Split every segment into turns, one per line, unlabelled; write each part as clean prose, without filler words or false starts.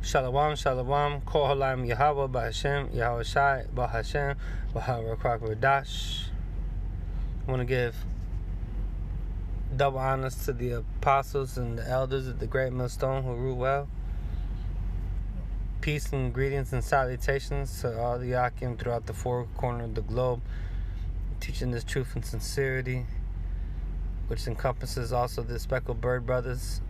Shalom, shalom, Kol Halayim Yahweh, Ba'Hashem, Yahweh Shai, Ba'Hashem, Ba'Harakak Radash. I want to give double honors to the apostles and the elders of the Great Millstone who rule well. Peace and greetings and salutations to all the Yakim throughout the four corners of the globe, teaching this truth and sincerity, which encompasses also the speckled bird brothers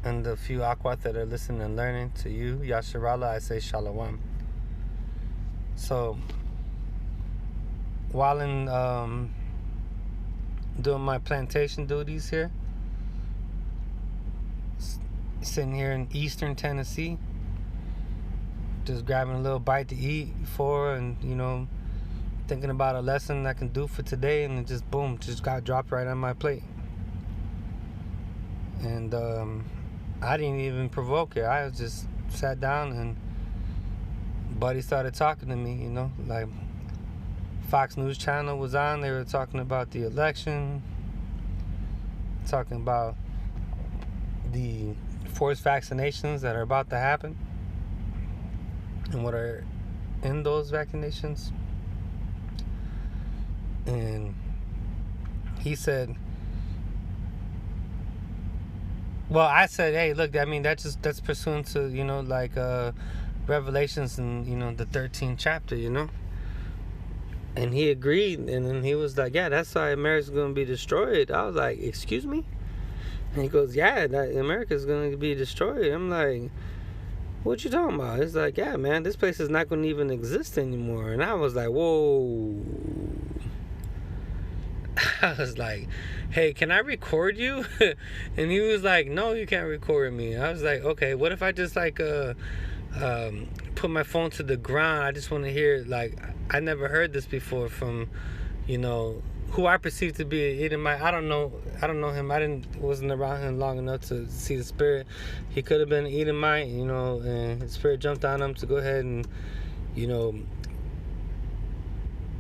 and the few Akwat that are listening and learning. To you, Yasharallah, I say Shalom. So, while in doing my plantation duties here, sitting here in eastern Tennessee, just grabbing a little bite to eat before, and thinking about a lesson I can do for today, and it just boom, just got dropped right on my plate. And I didn't even provoke it. I just sat down and buddy started talking to me, like Fox News Channel was on. They were talking about the election, talking about the forced vaccinations that are about to happen and what are in those vaccinations. And he said, well, I said, hey, look, that's pursuant to, Revelations in, the 13th chapter, And he agreed, and then he was like, yeah, that's why America's going to be destroyed. I was like, excuse me? And he goes, yeah, America's going to be destroyed. I'm like, what you talking about? It's like, yeah, man, this place is not going to even exist anymore. And I was like, whoa. I was like, hey, can I record you? And he was like, no, you can't record me. I was like, okay, what if I just put my phone to the ground? I just want to hear it. Like, I never heard this before from, who I perceive to be an Edomite. I don't know him. Wasn't around him long enough to see the spirit. He could have been an Edomite, and his spirit jumped on him to go ahead and,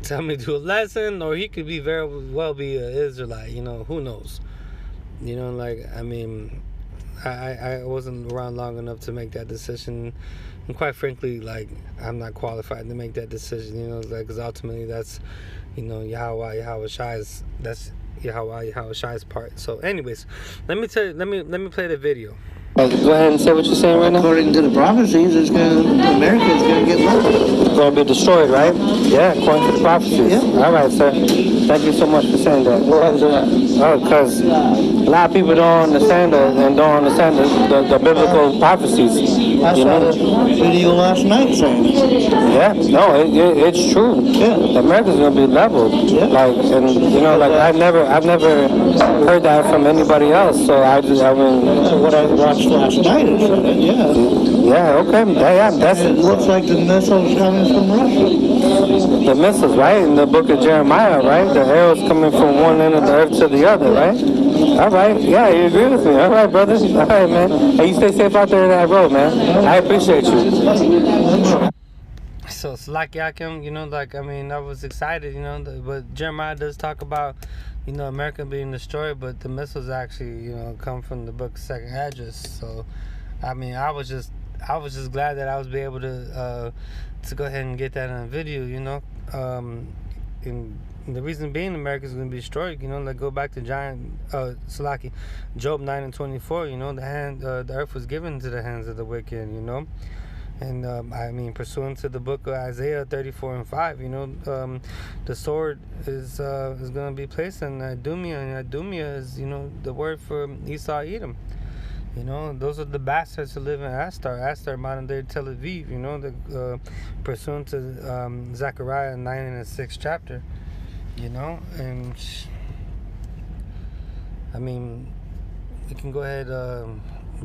tell me to do a lesson, or he could be very well be an Israelite, who knows? I wasn't around long enough to make that decision, and quite frankly, I'm not qualified to make that decision, because ultimately that's, Yahweh Shai's, that's Yahweh Shai's part. So anyways, let me play the video. Go ahead and say what you're saying right now.
According to the prophecies, America is going to get leveled.
It's going to be destroyed, right? Yeah, according to the prophecies.
Yeah.
All right, sir. Thank you so much for saying that. Oh, because a lot of people don't understand and don't understand the biblical prophecies.
I saw a video last night saying it.
Yeah, no, it's true.
Yeah.
America's going to be leveled.
Yeah.
I've never heard that from anybody else. So
So what I watched last night, it said it, yeah.
Yeah, okay. That's
it. Looks like the missiles coming from Russia.
The missiles, right? In the book of Jeremiah, right? The arrows coming from one end of the earth to the other, right? All right. Yeah, you agree with me. All right, brother. All right, man. Hey, you stay safe out there in that road, man. I appreciate you. So, Salak Yakim, I was excited, but Jeremiah does talk about, America being destroyed, but the missiles actually, come from the book of Second Address. So, I was just glad that I was able to go ahead and get that on video, and the reason being America's going to be destroyed, go back to Job 9:24, the earth was given to the hands of the wicked, And pursuant to the book of Isaiah 34:5, the sword is going to be placed in Idumea, and Idumea is, the word for Esau, Edom. Those are the bastards who live in Astar, modern day Tel Aviv. Pursuant to Zechariah 9 and the 6th chapter. And we can go ahead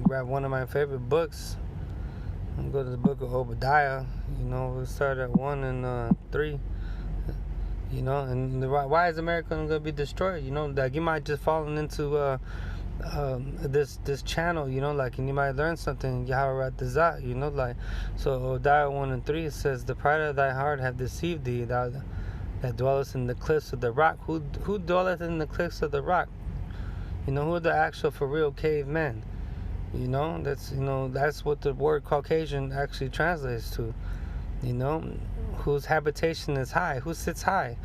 grab one of my favorite books. And go to the book of Obadiah. We'll start at 1 and 3. And why is America going to be destroyed? You might just fallen into this channel, and you might learn something. Yahweh Ratazah, so Obadiah 1 and 3 it says, "The pride of thy heart hath deceived thee, thou that dwellest in the cliffs of the rock." Who dwelleth in the cliffs of the rock? Who are the actual for real cavemen? You know, that's what the word Caucasian actually translates to. You know, whose habitation is high, who sits high.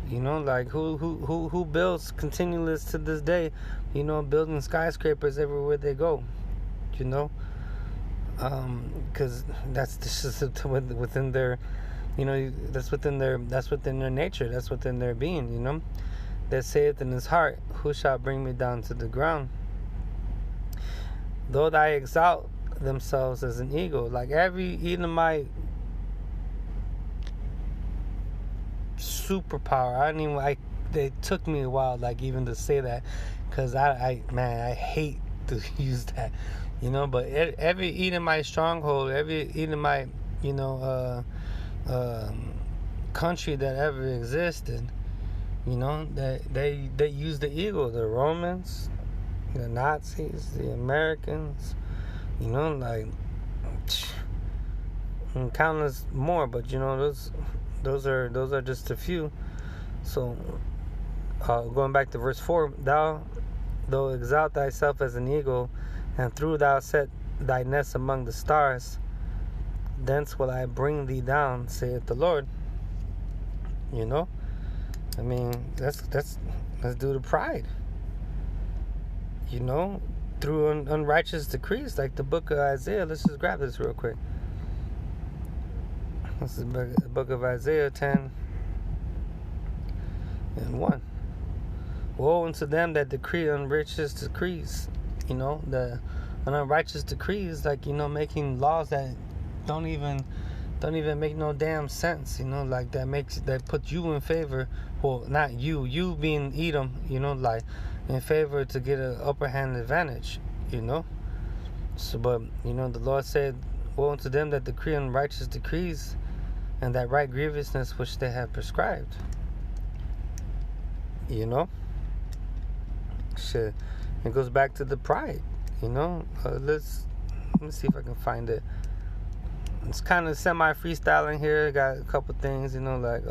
You know, like who builds continuous to this day. You know, building skyscrapers everywhere they go. You know, because that's just within their, you know, that's within their nature. That's within their being. You know, that saith in his heart, who shall bring me down to the ground? Though they exalt themselves as an eagle, like every Edomite superpower. It took me a while, like, even to say that, because I hate to use that, you know. But every Edomite stronghold, every Edomite, you know, country that ever existed, you know, they used the eagle. The Romans, the Nazis, the Americans, you know, like, and countless more. But you know, those are just a few. So going back to verse 4, thou exalt thyself as an eagle, and through thou set thy nest among the stars, thence will I bring thee down, saith the Lord. You know, I mean, that's due to pride. You know, through unrighteous decrees, like the book of Isaiah. Let's just grab this real quick. This is the book of Isaiah 10 and 1. Woe unto them that decree unrighteous decrees. You know, an unrighteous decrees, like, you know, making laws that don't even make no damn sense. You know, like that put you in favor. Well, not you being Edom. You know, like in favor to get an upper hand advantage. You know. So, but you know, the Lord said, woe unto them that decree unrighteous decrees, and that right grievousness which they have prescribed. You know, shit. It goes back to the pride. You know, let me see if I can find it. It's kind of semi freestyling here. Got a couple things, you know, like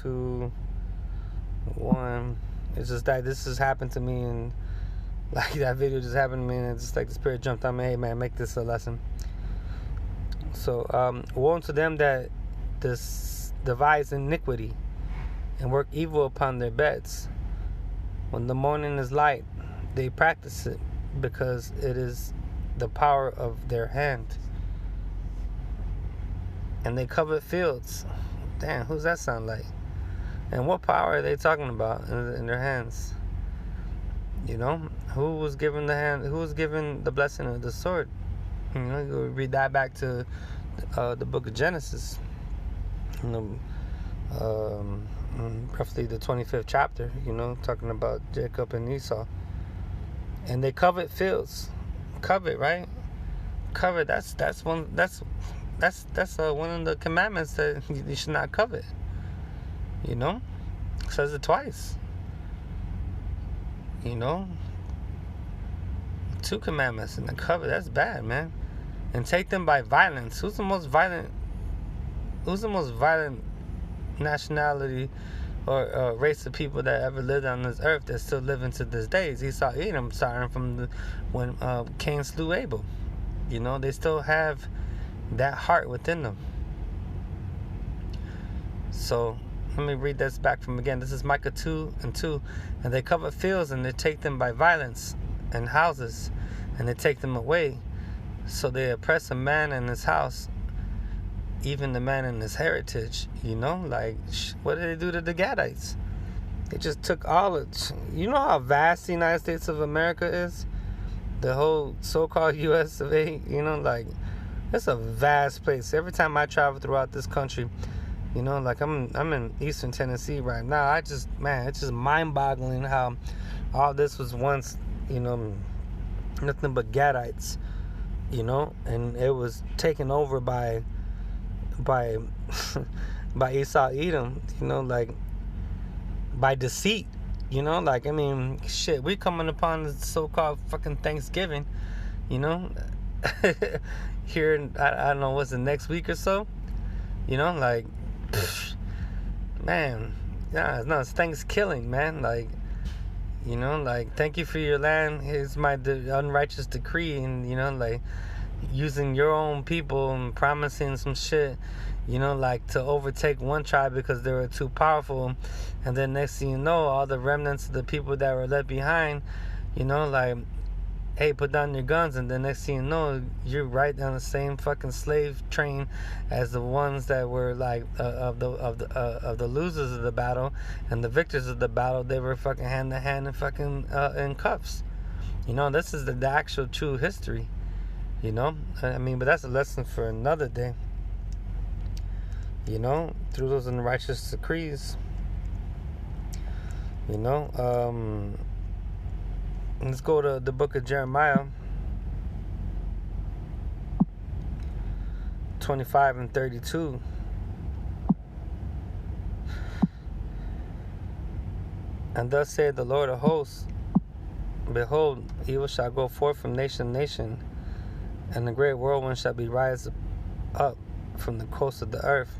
2, 1. It's just that this has happened to me, and like that video just happened to me, and it's just like the Spirit jumped on me. Hey man, make this a lesson. So, woe unto them that devise iniquity and work evil upon their beds. When the morning is light, they practice it, because it is the power of their hand. And they covet fields. Damn, who's that sound like? And what power are they talking about in their hands? You know, who was given the blessing of the sword? You know, you read that back to the book of Genesis. You know, roughly the 25th chapter. You know, talking about Jacob and Esau. And they covet fields. Covet, right? Covet. That's one of the commandments that you should not covet. You know, it says it twice. You know, 2 commandments, and the covet. That's bad, man. And take them by violence. Who's the most violent nationality or race of people that ever lived on this earth that still living to this day? Esau, Edom, starting from when Cain slew Abel. You know, they still have that heart within them. So let me read this back from again. This is Micah 2:2. And they cover fields, and they take them by violence, and houses, and they take them away. So they oppress a man in his house, even the man in his heritage. You know, like, what did they do to the Gadites? They just took all it. You know how vast the United States of America is? The whole so-called U.S. of A. You know, like, it's a vast place. Every time I travel throughout this country, you know, like I'm in Eastern Tennessee right now. It's just mind-boggling how all this was once, you know, nothing but Gadites, you know, and it was taken over by Esau, Edom, you know, like by deceit, you know, like, I mean, shit, we coming upon the so-called fucking Thanksgiving, you know, here in, I don't know, what's the next week or so, you know, like, man, yeah, no, it's Thanksgiving, man, like, You know, like, thank you for your land. Here's my unrighteous decree. And, you know, like, using your own people and promising some shit, you know, like to overtake one tribe because they were too powerful. And then next thing you know, all the remnants of the people that were left behind, you know, like, hey, put down your guns. And then next thing you know, you're right on the same fucking slave train as the ones that were like of the losers of the battle, and the victors of the battle, they were fucking hand to hand and fucking in cuffs. You know, this is the actual true history. You know, I mean, but that's a lesson for another day. You know, through those unrighteous decrees. You know, let's go to the book of Jeremiah 25 and 32. And thus saith the Lord of hosts, behold, evil shall go forth from nation to nation, and the great whirlwind shall be rise up from the coast of the earth.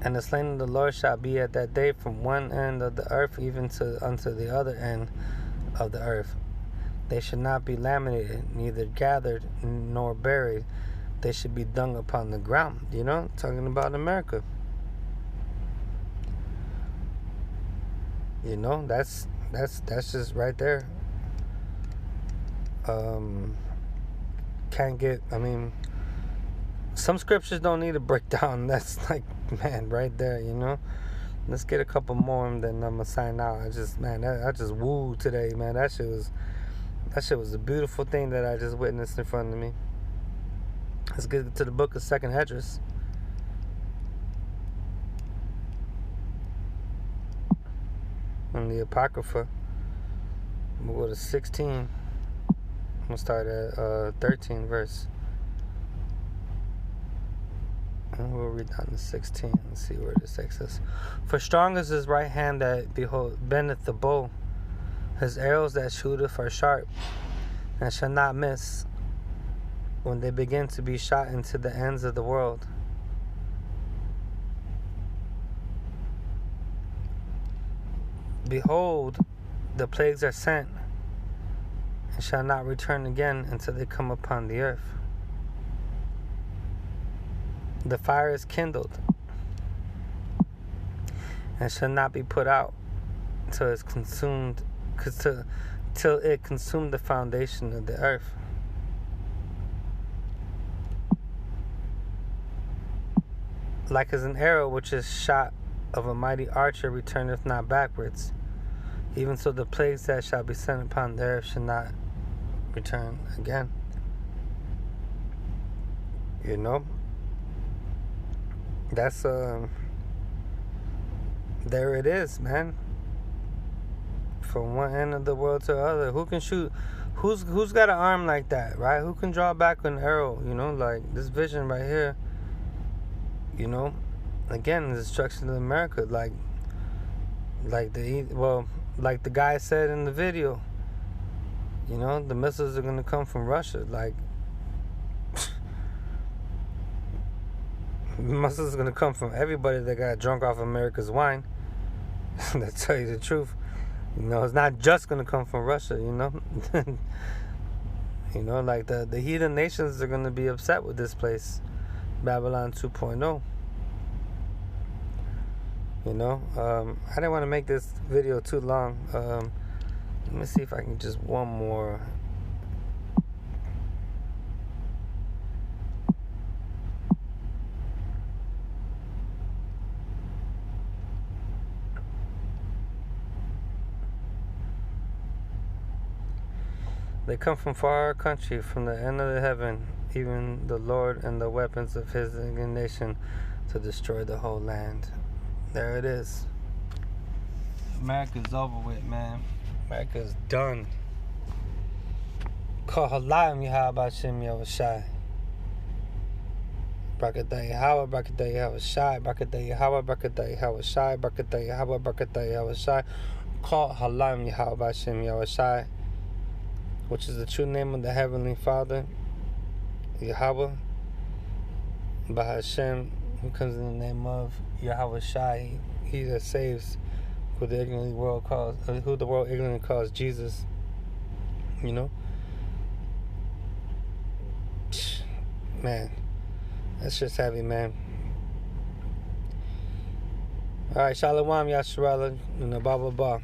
And the slain of the Lord shall be at that day from one end of the earth even unto the other end of the earth. They should not be laminated, neither gathered nor buried. They should be dung upon the ground. You know, talking about America. You know, that's just right there. Can't get, I mean, some scriptures don't need a breakdown. That's like, man, right there, you know. Let's get a couple more and then I'm gonna sign out. I just wooed today, man. That shit was a beautiful thing that I just witnessed in front of me. Let's get to the book of 2nd Esdras. And the Apocrypha. We'll go to 16. We'll start at 13 verse. And we'll read down to 16 and see where this takes us. For strong is his right hand that bendeth the bow. His arrows that shooteth are sharp, and shall not miss when they begin to be shot into the ends of the world. Behold, the plagues are sent, and shall not return again until they come upon the earth. The fire is kindled, and shall not be put out till it's consumed, till it consumed the foundation of the earth. Like as an arrow which is shot of a mighty archer returneth not backwards, even so the plagues that shall be sent upon the earth shall not return again. You know, that's there it is, man. From one end of the world to the other. Who can shoot? Who's got an arm like that, right? Who can draw back an arrow? You know, like this vision right here. You know, again, the destruction of America, like the guy said in the video. You know, the missiles are gonna come from Russia. Like, missiles are gonna come from everybody that got drunk off America's wine. To tell you the truth, you know, it's not just gonna come from Russia. You know, you know, like the heathen nations are gonna be upset with this place, Babylon 2.0. You know, I didn't want to make this video too long. Let me see if I can just one more. They come from far country, from the end of the heaven, even the Lord and the weapons of his indignation to destroy the whole land. There it is. America's over with, man. America's done. Call halayim Yahweh Shem Yahushai. Brakatah Yahweh, Brakatah Yahushai, Brakatah Yahweh, Brakatah Yahushai, Brakatah Yahweh, Brakatah Yahushai. Call halayim Yahweh Shem Yahushai, which is the true name of the Heavenly Father, Yahweh, Bahashem, who comes in the name of Yahweh Shai, he that saves who the world ignorantly calls Jesus. You know, man, that's just heavy, man. All right, Shalom, Yasharala, and blah blah blah.